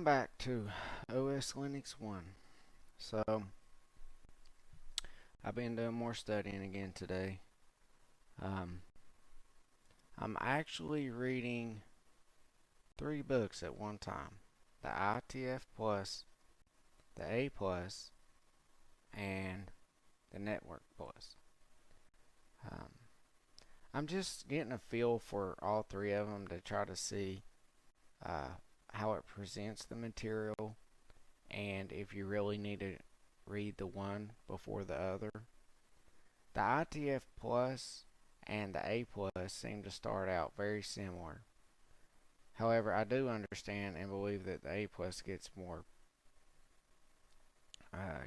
Welcome back to OSLinux1. So, I've been doing more studying again today. Um, I'm actually reading 3 books at one time. The ITF Plus, the A Plus, and the Network Plus. Um, I'm just getting a feel for all 3 of them to try to see uh, how it presents the material and if you really need to read the one before the other. The ITF Plus and the A Plus seem to start out very similar. However, I do understand and believe that the A Plus gets more,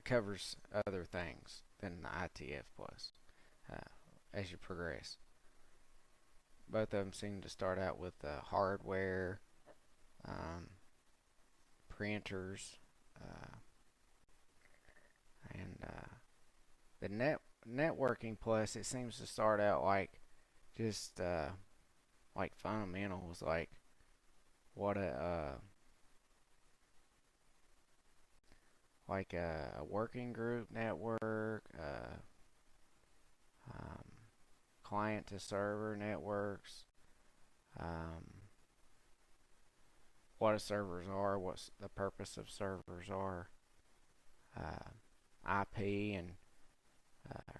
covers other things than the ITF Plus uh, as you progress. Both of them seem to start out with hardware, um, printers, uh, and the networking plus. It seems to start out like just like fundamentals, like what a working group network, um, client to server networks, um, what a servers are, what the purpose of servers are, IP and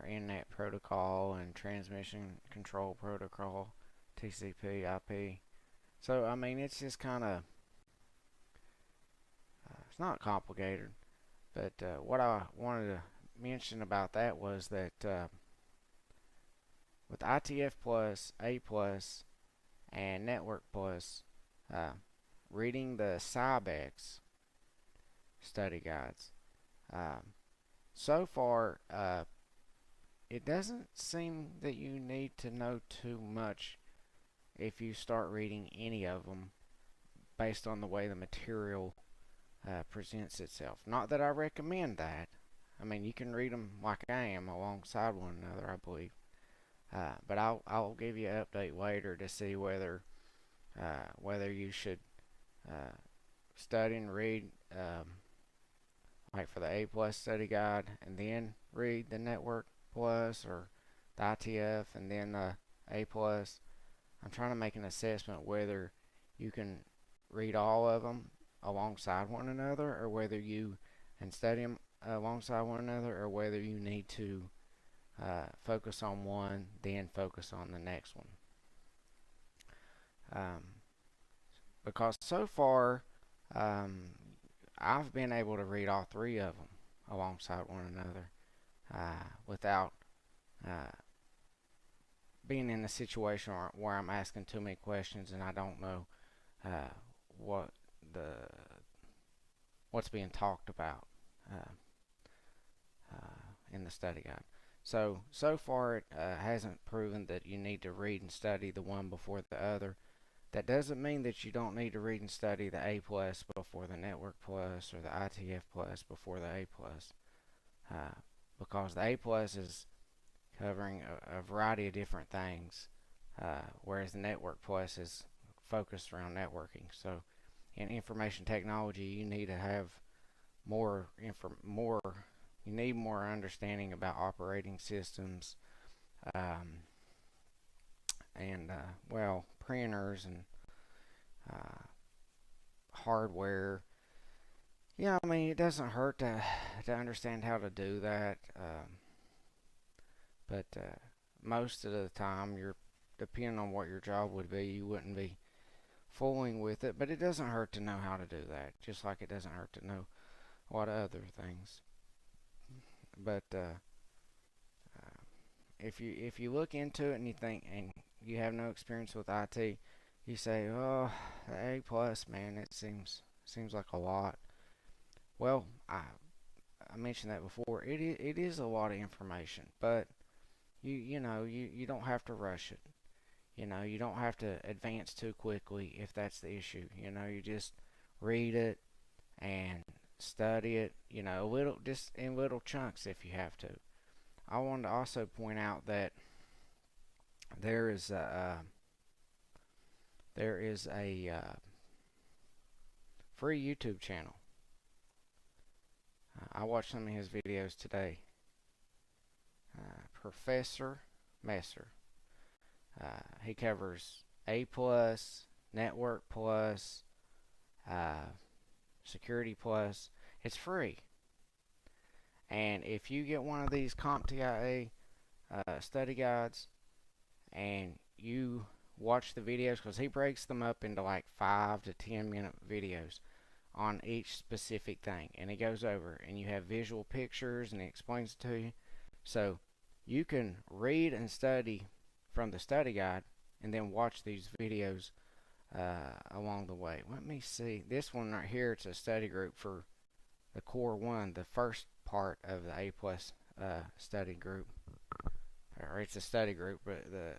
our internet protocol and transmission control protocol, TCP, IP. So I mean, it's just kind of it's not complicated, but what I wanted to mention about that was that with ITF Plus, A Plus, and Network Plus, uh, reading the Cybex study guides, so far it doesn't seem that you need to know too much if you start reading any of them based on the way the material presents itself. Not that I recommend that. I mean, you can read them like I am alongside one another, I believe. But I'll give you an update later to see whether you should uh, study and read like for the A Plus study guide and then read the Network Plus or the ITF and then the A Plus. I'm trying to make an assessment whether you can read all of them alongside one another or whether you and study them alongside one another or whether you need to focus on one then focus on the next one. Um, because so far um, I've been able to read all 3 of them alongside one another without uh, being in a situation where I'm asking too many questions and I don't know uh, what the what's being talked about uh, in the study guide. So far it hasn't proven that you need to read and study the one before the other. That doesn't mean that you don't need to read and study the A Plus before the Network Plus or the ITF Plus before the A Plus, because the A Plus is covering a variety of different things, whereas the Network Plus is focused around networking. So, in information technology, you need to have more more. You need more understanding about operating systems, um, and well, printers and uh, hardware. Yeah, I mean, it doesn't hurt to understand how to do that. But most of the time, you're depending on what your job would be, you wouldn't be fooling with it. But it doesn't hurt to know how to do that, just like it doesn't hurt to know a lot of other things. But if you look into it and you think and you have no experience with IT, you say, "Oh, the A plus, man, it seems like a lot." Well, I mentioned that before. It is a lot of information, but you don't have to rush it. You don't have to advance too quickly if that's the issue. You just read it and study it. Little just in little chunks if you have to. I wanted to also point out that there is a free YouTube channel. I watched some of his videos today. Professor Messer. He covers A plus, Network plus, Security plus. It's free. And if you get one of these CompTIA study guides and you watch the videos, because he breaks them up into like 5 to 10 minute videos on each specific thing, and he goes over, and you have visual pictures, and he explains it to you. So you can read and study from the study guide and then watch these videos along the way. Let me see. This one right here, it's a study group for the Core 1, the first part of the A plus study group. Or it's a study group, but the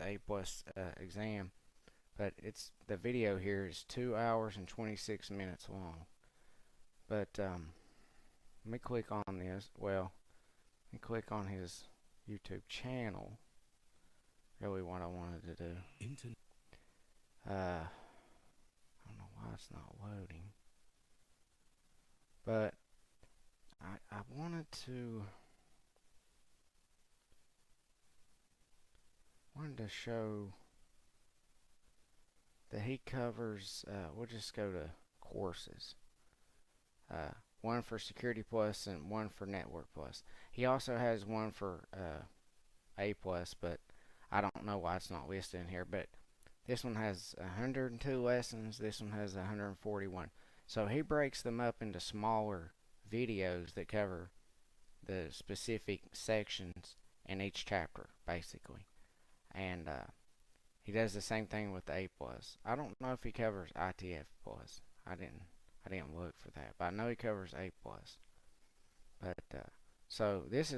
A plus exam. But it's the video here is 2 hours and 26 minutes long. But let me click on this. Well, let me click on his YouTube channel. Really, what I wanted to do. I don't know why it's not loading. But I wanted to show that he covers. We'll just go to courses. One for Security Plus and one for Network Plus. He also has one for A Plus, but I don't know why it's not listed in here. But this one has 102 lessons. This one has 141. So he breaks them up into smaller videos that cover the specific sections in each chapter, basically. And he does the same thing with the A plus. I don't know if he covers ITF plus. I didn't look for that, but I know he covers A plus. But so this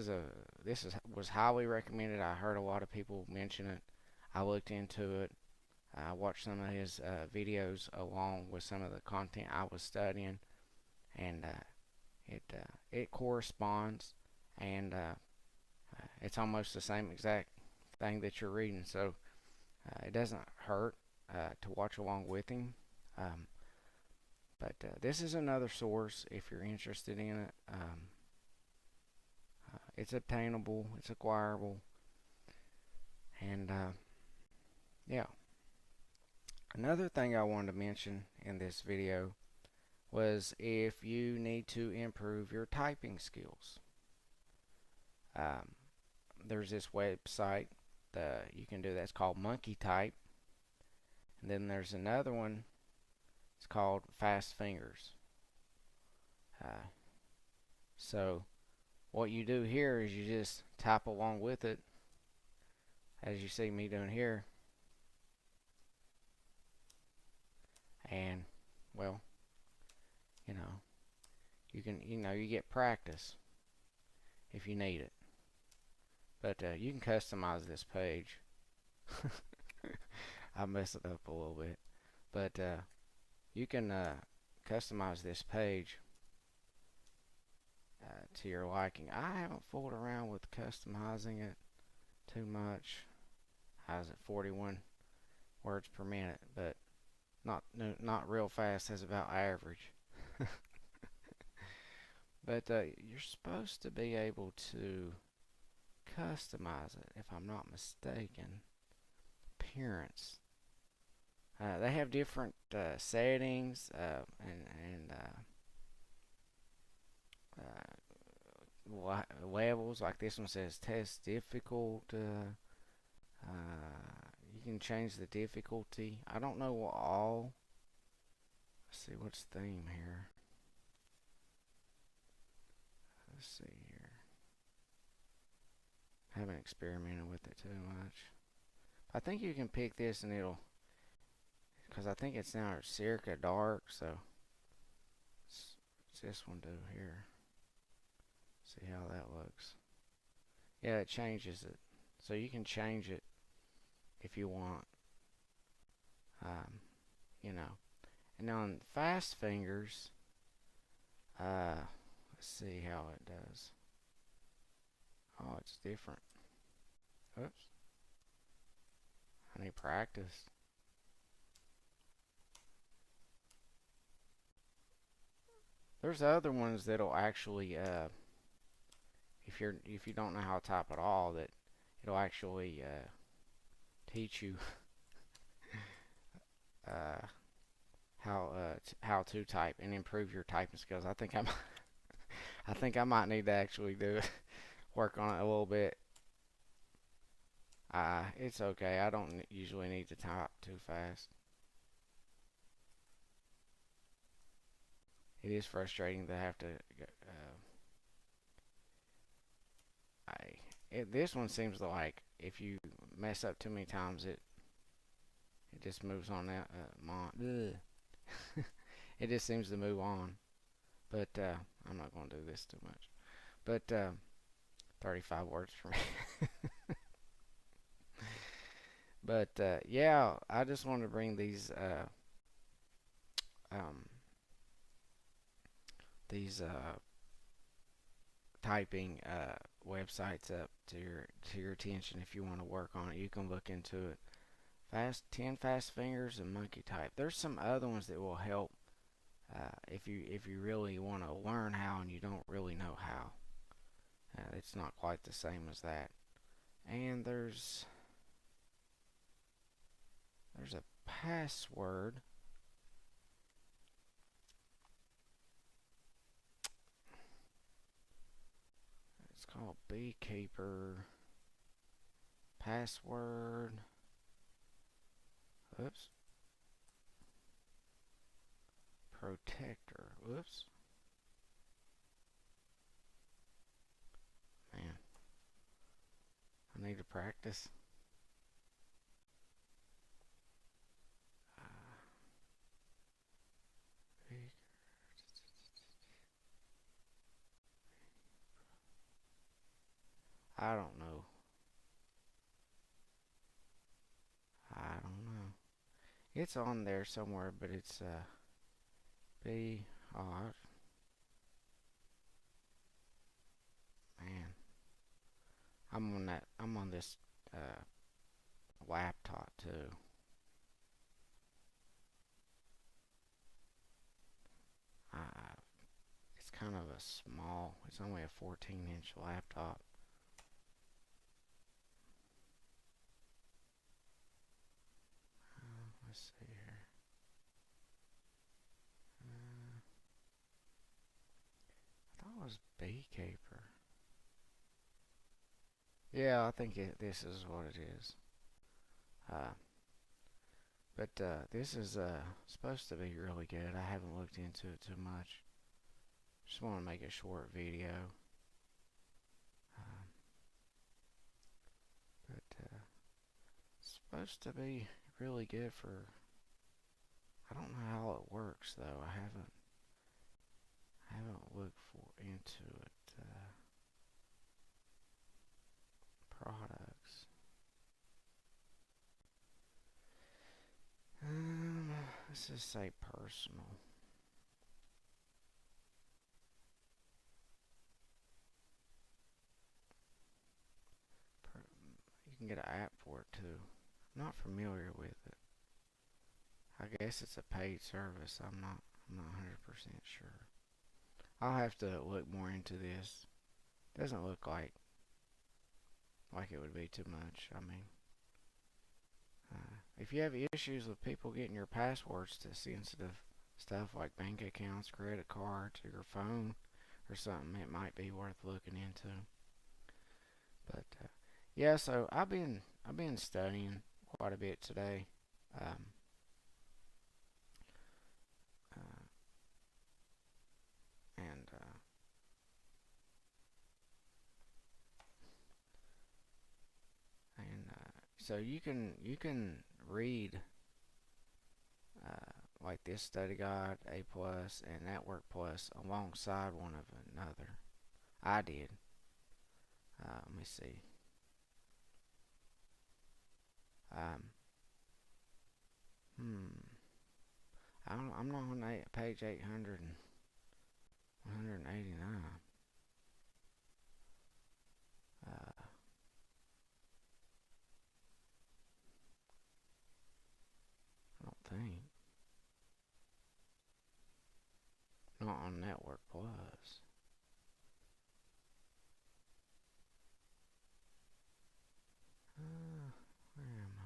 was highly recommended. I heard a lot of people mention it. I looked into it. I watched some of his videos along with some of the content I was studying, and it corresponds, and it's almost the same exact thing that you're reading. So it doesn't hurt to watch along with him. But this is another source if you're interested in it. It's obtainable, it's acquirable, and yeah. Another thing I wanted to mention in this video was if you need to improve your typing skills. There's this website that you can do that's called Monkey Type, and then there's another one. It's called Fast Fingers. So what you do here is you just type along with it, as you see me doing here. And well, you get practice if you need it. But you can customize this page. I messed it up a little bit, but you can customize this page to your liking. I haven't fooled around with customizing it too much. I was at 41 words per minute, but not real fast, as about average. But you're supposed to be able to customize it, if I'm not mistaken. Appearance. They have different settings and levels. Like this one says test difficult. You can change the difficulty. I don't know what all. Let's see what's theme here. Let's see here. I haven't experimented with it too much. I think you can pick this and it'll, because I think it's now Circa Dark, so what's this one do here? See how that looks. Yeah, it changes it. So you can change it if you want. And on Fast Fingers, let's see how it does. Oh, it's different. Oops. I need practice. There's other ones that'll actually, if you don't know how to type at all, that it'll actually teach you uh, how to type and improve your typing skills. I think I might need to actually do it, work on it a little bit. It's okay. I don't usually need to type too fast. It is frustrating to have to. I this one seems to like if you mess up too many times, it just moves on that. It just seems to move on. But I'm not going to do this too much. But 35 words for me. But yeah, I just wanted to bring um, these typing websites up to your attention. If you want to work on it, you can look into it. 10 fast fingers and monkey type. There's some other ones that will help if you really want to learn how and you don't really know how. It's not quite the same as that. And there's a password. It's called Beekeeper password. Oops. Protector. Whoops. Man, I need to practice. I don't know. I don't know. It's on there somewhere, but it's B. Oh, man, I'm on that. I'm on this laptop too. It's kind of a small. It's only a 14-inch laptop. Let's see here. I thought it was Beekeeper. Yeah, I think this is what it is. Uh, but this is supposed to be really good. I haven't looked into it too much. Just want to make a short video. Um, but it's supposed to be really good for. I don't know how it works though. I haven't looked into it. Products. Let's just say personal. You can get an app for it too. I'm not familiar with it. I guess it's a paid service. I'm not 100% sure. I'll have to look more into this. Doesn't look like it would be too much. I mean, if you have issues with people getting your passwords to sensitive stuff like bank accounts, credit cards, or your phone, or something, it might be worth looking into. But yeah, so I've been studying quite a bit today. Um, uh, and so you can read like this study guide, A plus, and Network plus alongside one of another. I did. Let me see. Um, hmm. I'm not on page 800 and 189. I don't think. Not on Network Network Plus. Where am I?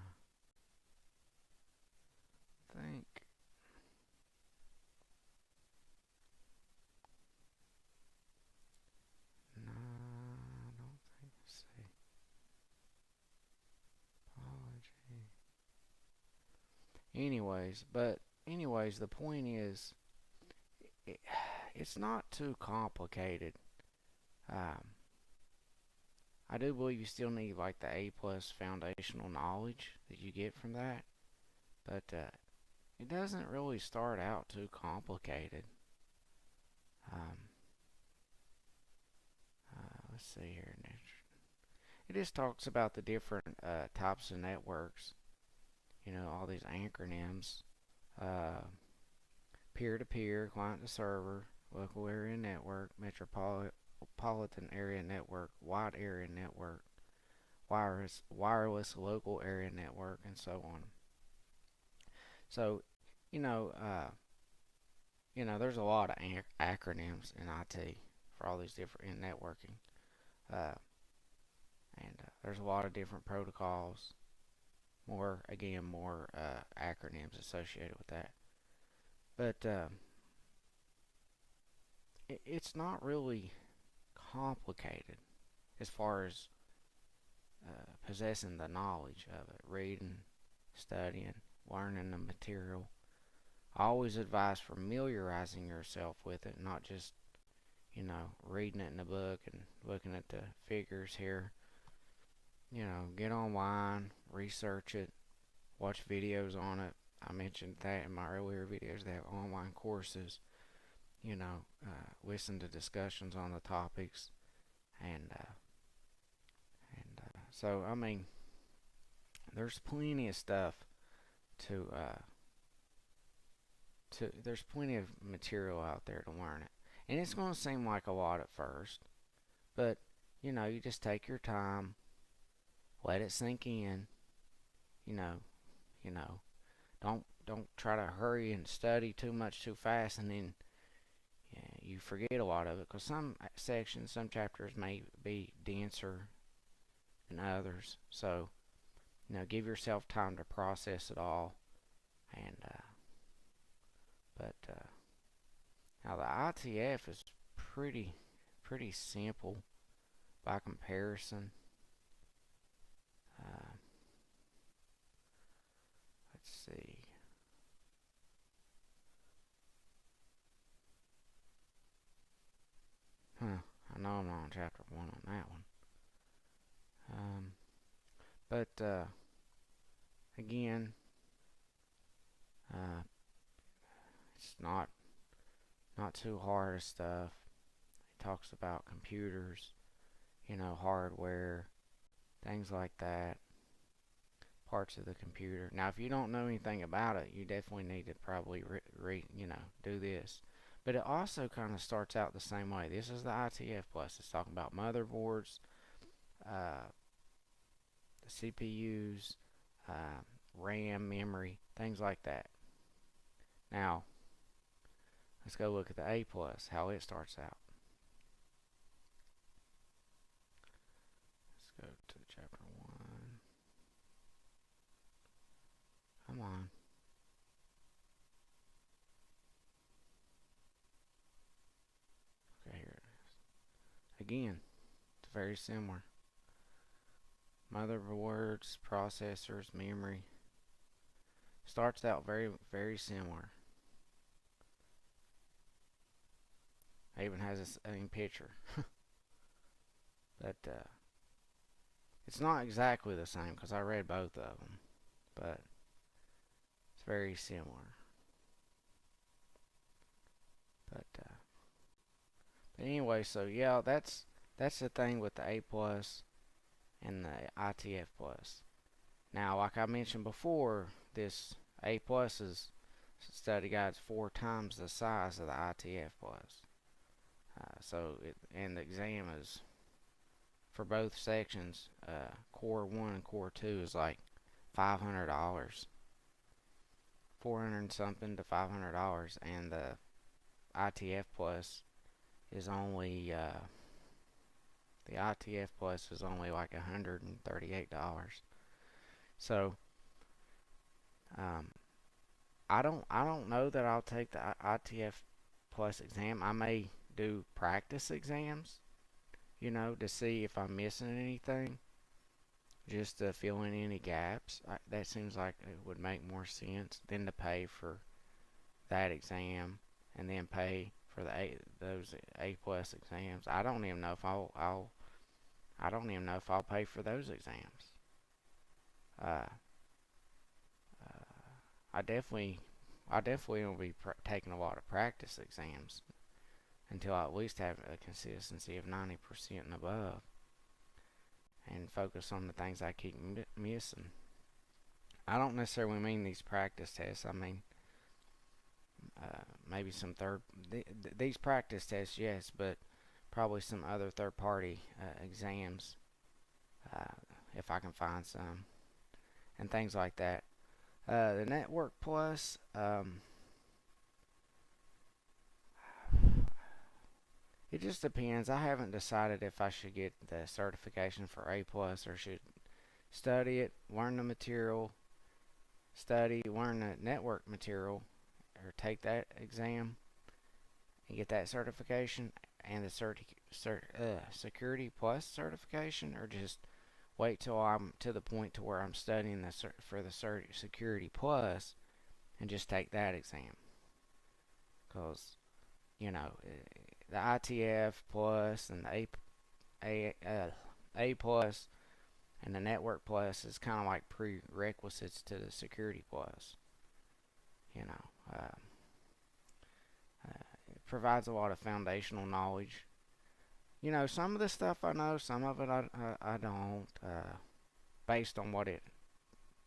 Think. No, I don't think. Let's see. Apology. Anyways, the point is, it, it's not too complicated. Um, I do believe you still need like the A plus foundational knowledge that you get from that, but it doesn't really start out too complicated. Um, let's see here. It just talks about the different types of networks. You know, all these acronyms. Uh, Peer-to-peer, client-to-server, local area network, metropolitan area network, wide area network, wireless local area network, and so on. So, you know, uh, there's a lot of acronyms in IT for all these different in networking, uh, and there's a lot of different protocols. More acronyms associated with that. But it's not really complicated as far as possessing the knowledge of it, reading, studying, learning the material. I always advise familiarizing yourself with it, not just, reading it in a book and looking at the figures here. Get online, research it, watch videos on it. I mentioned that in my earlier videos. They have online courses. Listen to discussions on the topics, and I mean, there's plenty of stuff to there's plenty of material out there to learn it, and it's going to seem like a lot at first, but you just take your time, let it sink in. You know, you know, don't try to hurry and study too much too fast, and then you forget a lot of it, because some sections, some chapters may be denser than others. So, give yourself time to process it all. And but now the ITF is pretty simple by comparison. Uh, let's see. I know I'm on chapter 1 on that one. But again, uh, it's not too hard of stuff. It talks about computers, hardware, things like that, parts of the computer. Now, if you don't know anything about it, you definitely need to probably do this. But it also kind of starts out the same way. This is the ITF plus. It's talking about motherboards, the CPUs, RAM, memory, things like that. Now, let's go look at the A plus, how it starts out. Let's go to chapter 1. Come on. Okay, here it is. Again, it's very similar. Motherboards, processors, memory. Starts out very similar. It even has its own picture. But it's not exactly the same, because I read both of them. But it's very similar. But anyway, so yeah, that's the thing with the A plus and the ITF plus. Now, like I mentioned before, this A plus study guide's 4 times the size of the ITF plus. And the exam is for both sections. Core 1 and Core 2 is like $500, 400 something to $500, and the ITF plus is only the ITF Plus is only like $138. So um, I don't know that I'll take the ITF Plus exam. I may do practice exams, to see if I'm missing anything, just to fill in any gaps. That seems like it would make more sense than to pay for that exam and then pay for those A plus exams. I don't even know if I don't even know if I'll pay for those exams. Uh, I definitely will be taking a lot of practice exams until I at least have a consistency of 90% and above, and focus on the things I keep missing. I don't necessarily mean these practice tests. I mean maybe some these practice tests, yes, but probably some other third-party exams, uh, if I can find some, and things like that. The Network Plus, it just depends. I haven't decided if I should get the certification for A plus or should study it, learn the material, learn the network material, or take that exam and get that certification and the Security Plus certification, or just wait till I'm to the point to where I'm studying for the Security Plus and just take that exam. Because, the ITF Plus and the A Plus and the Network Plus is kind of like prerequisites to the Security Plus. You know, it provides a lot of foundational knowledge. Some of the stuff I know, some of it I don't, based on what it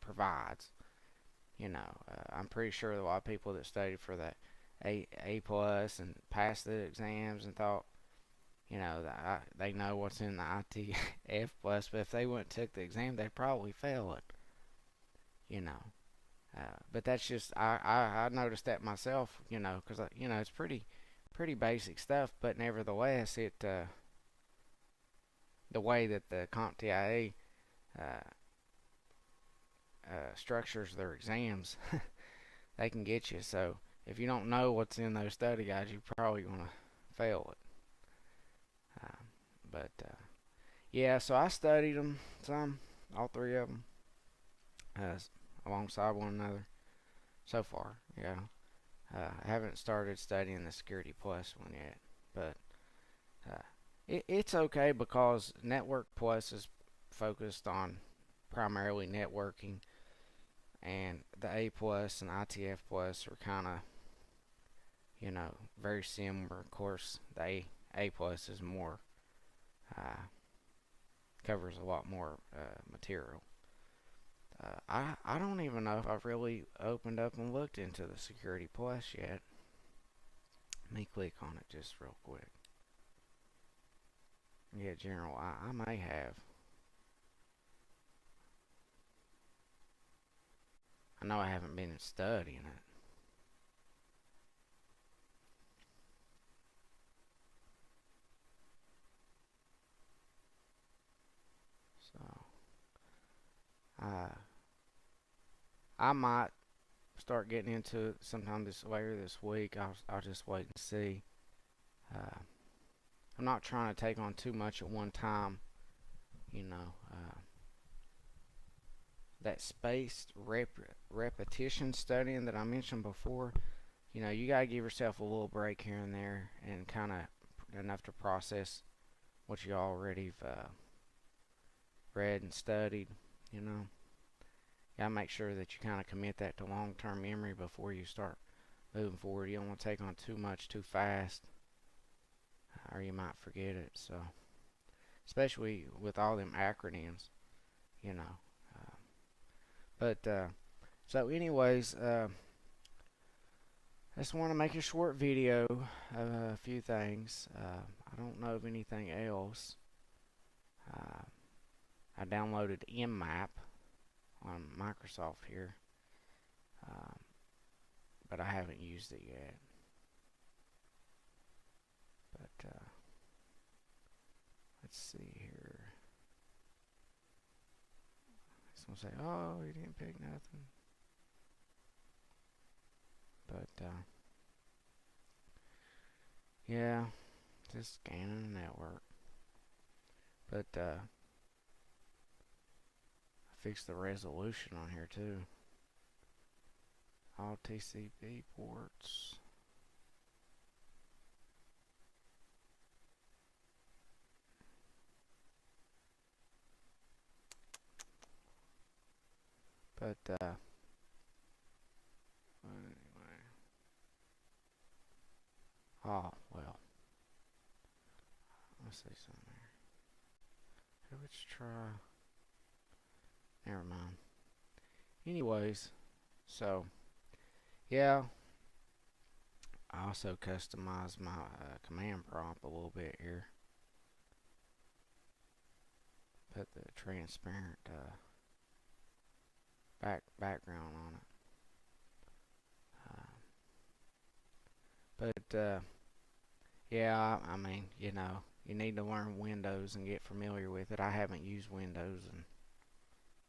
provides. I'm pretty sure a lot of people that studied for the A plus and passed the exams and thought, they know what's in the ITF plus, but if they went and took the exam, they'd probably fail it. But that's just I noticed that myself, because it's pretty basic stuff, but nevertheless, the way that the CompTIA structures their exams, they can get you. So if you don't know what's in those study guides, you're probably gonna fail it. But yeah, so I studied them some, all three of them, alongside one another so far. Yeah, I haven't started studying the Security Plus one yet, but it's okay because Network Plus is focused on primarily networking, and the A plus and ITF plus are kind of, very similar. Of course, the A plus is more, covers a lot more material. I don't even know if I've really opened up and looked into the Security Plus yet. Let me click on it just real quick. Yeah, general, I may have. I know I haven't been studying it. So, I might start getting into it sometime later this week. I'll just wait and see. I'm not trying to take on too much at one time. That spaced repetition studying that I mentioned before. You gotta give yourself a little break here and there, and kind of enough to process what you already read and studied. You gotta make sure that you kind of commit that to long-term memory before you start moving forward. You don't want to take on too much too fast, or you might forget it. So, especially with all them acronyms, you know. So anyways, I just want to make a short video of a few things. I don't know of anything else. I downloaded mmap on Microsoft here, but I haven't used it yet. But let's see here. He's gonna say, "Oh, he didn't pick nothing," but yeah, just scanning the network. But I fixed the resolution on here too. All TCP ports. But anyway. Oh well. Let's see something here. Hey, let's try. Never mind. Anyways, so yeah, I also customized my command prompt a little bit here. Put the transparent background on it. But yeah, I mean, you need to learn Windows and get familiar with it. I haven't used Windows and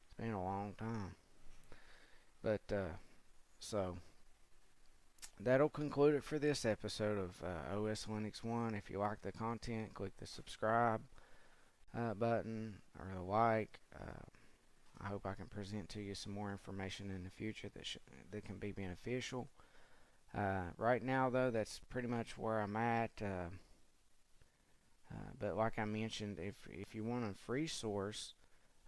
it's been a long time. But so that'll conclude it for this episode of OS Linux 1. If you like the content, click the subscribe button or the like. I hope I can present to you some more information in the future that can be beneficial. Right now, though, that's pretty much where I'm at. But like I mentioned, if you want a free source,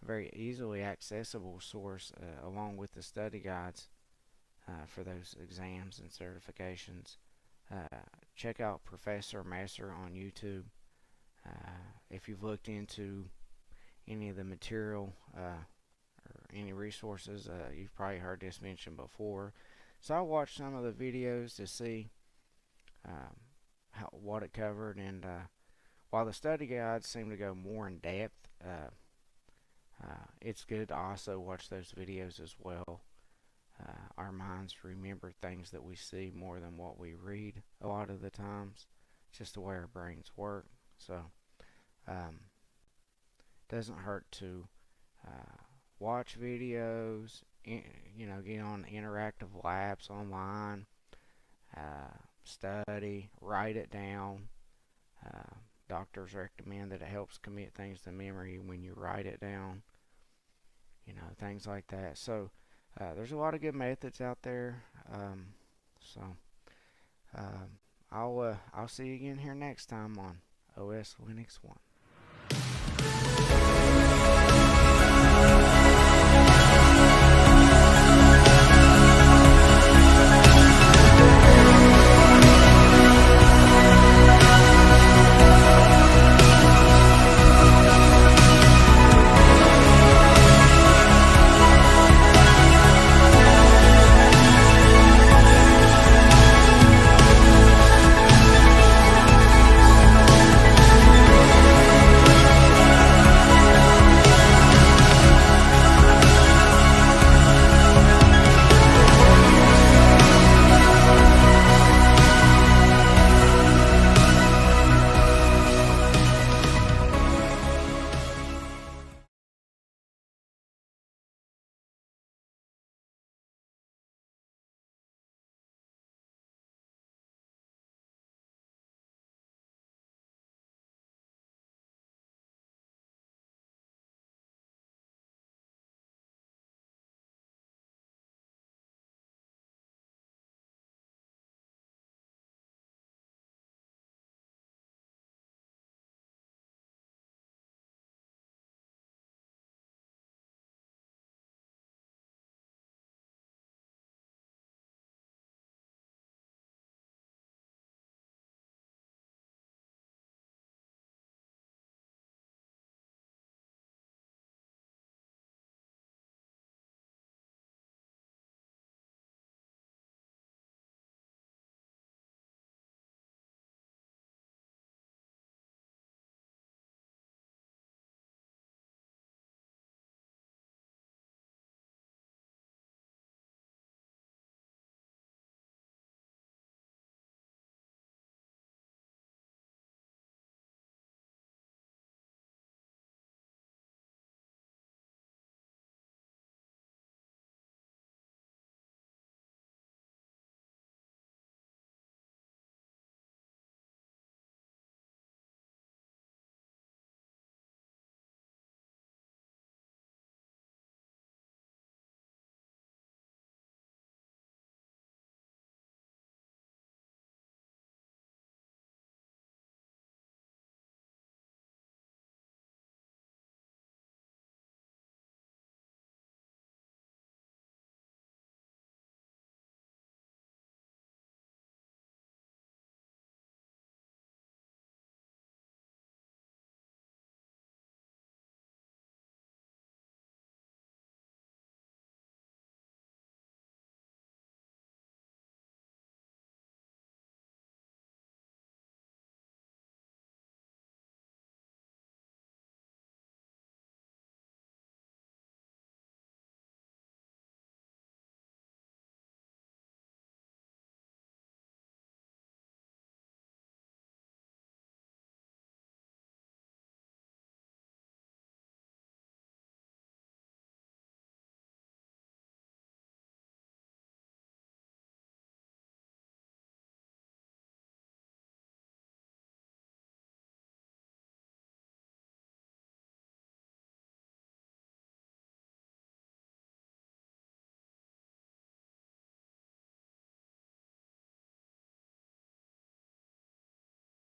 a very easily accessible source, along with the study guides for those exams and certifications, check out Professor Messer on YouTube. If you've looked into any of the material or any resources, you've probably heard this mentioned before. So I watched some of the videos to see what it covered, and while the study guides seem to go more in depth, it's good to also watch those videos as well. Our minds remember things that we see more than what we read a lot of the times. It's just the way our brains work. So doesn't hurt to watch videos, get on interactive labs online, study, write it down. Doctors recommend that it helps commit things to memory when you write it down, things like that. So there's a lot of good methods out there. So I'll see you again here next time on OS Linux 1.